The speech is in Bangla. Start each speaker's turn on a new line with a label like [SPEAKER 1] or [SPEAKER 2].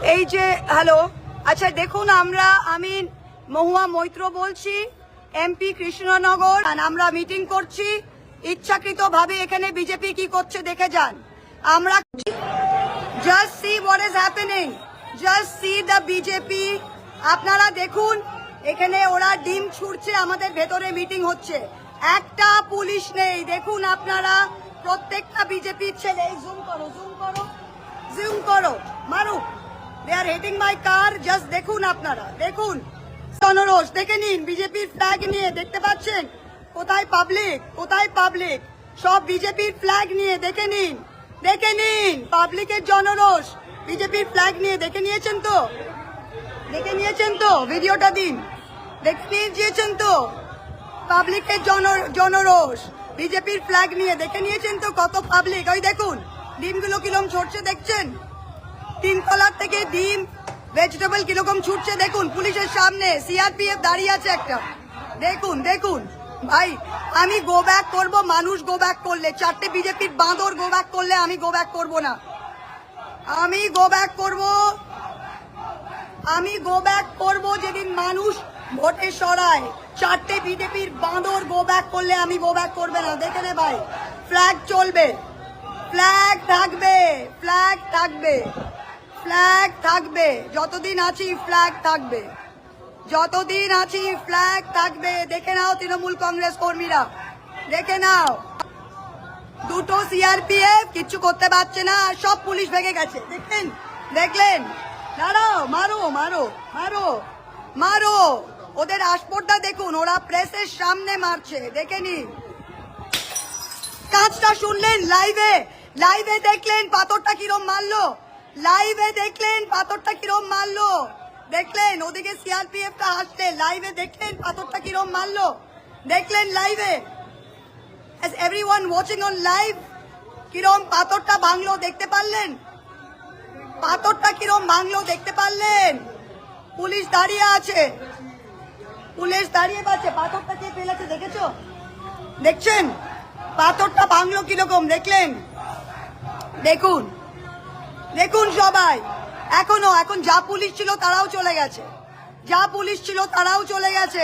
[SPEAKER 1] এই যে হ্যালো, আচ্ছা দেখুন, আমি মহুয়া মৈত্র বলছি, এমপি কৃষ্ণনগর। আমরা মিটিং করছি ইচ্ছাকৃতভাবে। এখানে বিজেপি কি করছে দেখে যান। আমরা just see what is happening, just see the BJP. আপনারা দেখুন, এখানে ওরা ডিম ছুড়ছে, আমাদের ভেতরে মিটিং হচ্ছে, একটা পুলিশ নেই। দেখুন আপনারা, প্রত্যেকটা বিজেপির ছেলে। জুম করো, জুম করো, জুম করো, মারুক। They are hitting my car. Just দেখুন আপনারা, দেখুন জনরোষ দেখে নিন। বিজেপির ফ্ল্যাগ নিয়ে দেখতে পাচ্ছেন কোথায় পাবলিক, কোথায় পাবলিক, সব বিজেপির ফ্ল্যাগ নিয়ে দেখে নিন, দেখে নিন পাবলিকের জনরোষ। বিজেপির ফ্ল্যাগ নিয়ে দেখে নিয়েছেন তো, দেখে নিয়েছেন তো, ভিডিওটা দিন, দেখে নিয়েছেন তো পাবলিকের জনরোষ। বিজেপির ফ্ল্যাগ নিয়ে দেখে নিয়েছেন তো কত পাবলিক। ওই দেখুন ডিমগুলো কিরম ছড়ছে, দেখছেন তিনতলার থেকে ডিম ভেজিটেবল কিরকম ছুটছে দেখুন। পুলিশের সামনে সিআরপিএফ দাঁড়িয়ে আছে একটা, দেখুন দেখুন। ভাই আমি গো ব্যাক করবো, মানুষ গো ব্যাক করলে, চারটে বিজেপির বাঁদর গো ব্যাক করলে আমি গো ব্যাক করবো না। আমি গো ব্যাক করবো, আমি গো ব্যাক করবো যেদিন মানুষ ভোটে সরায়। চারটে বিজেপির বাঁদর গো ব্যাক করলে আমি গো ব্যাক করবে না। দেখে নে ভাই, ফ্ল্যাগ চলবে, ফ্ল্যাগ থাকবে, ফ্ল্যাগ থাকবে, ফ্ল্যাগ থাকবে, যতদিন আছি ফ্ল্যাগ থাকবে, যতদিন আছি ফ্ল্যাগ থাকবে। দেখে নাও তৃণমূল কংগ্রেস কর্মীরা, দেখে নাও, দুটো সিআরপিএফ কিচ্ছু করতে পারছে না, সব পুলিশ ভেঙে গেছে। দেখলেন, দেখলেন, দাঁড়াও, মারো মারো মারো মারো, ওদের আসপর্দা দেখুন, ওরা প্রেসের সামনে মারছে, দেখে নিন। কাজটা শুনলেন লাইভে, লাইভে দেখলেন পাথরটা কিরম মারলো, লাইভে দেখলেন পাথরটা কিরম মারলো, দেখলেন ওদিকে সিআরপিএফ টা আসলে লাইভে দেখলেন পাথরটা কিরম মারলো, দেখলেন লাইভে। As everyone watching on live, কিরম পাথরটা ভাঙলো দেখতে পারলেন, পাথরটা কিরম ভাঙলো দেখতে পারলেন। পুলিশ দাঁড়িয়ে আছে, পুলিশ দাঁড়িয়ে আছে, পাথরটা কে ফেলেছে দেখেছো, দেখছেন পাথরটা ভাঙলো কিরকম, দেখলেন, দেখুন দেখুন সবাই। এখন যা পুলিশ ছিল তারাও চলে গেছে, যা পুলিশ ছিল তারাও চলে গেছে।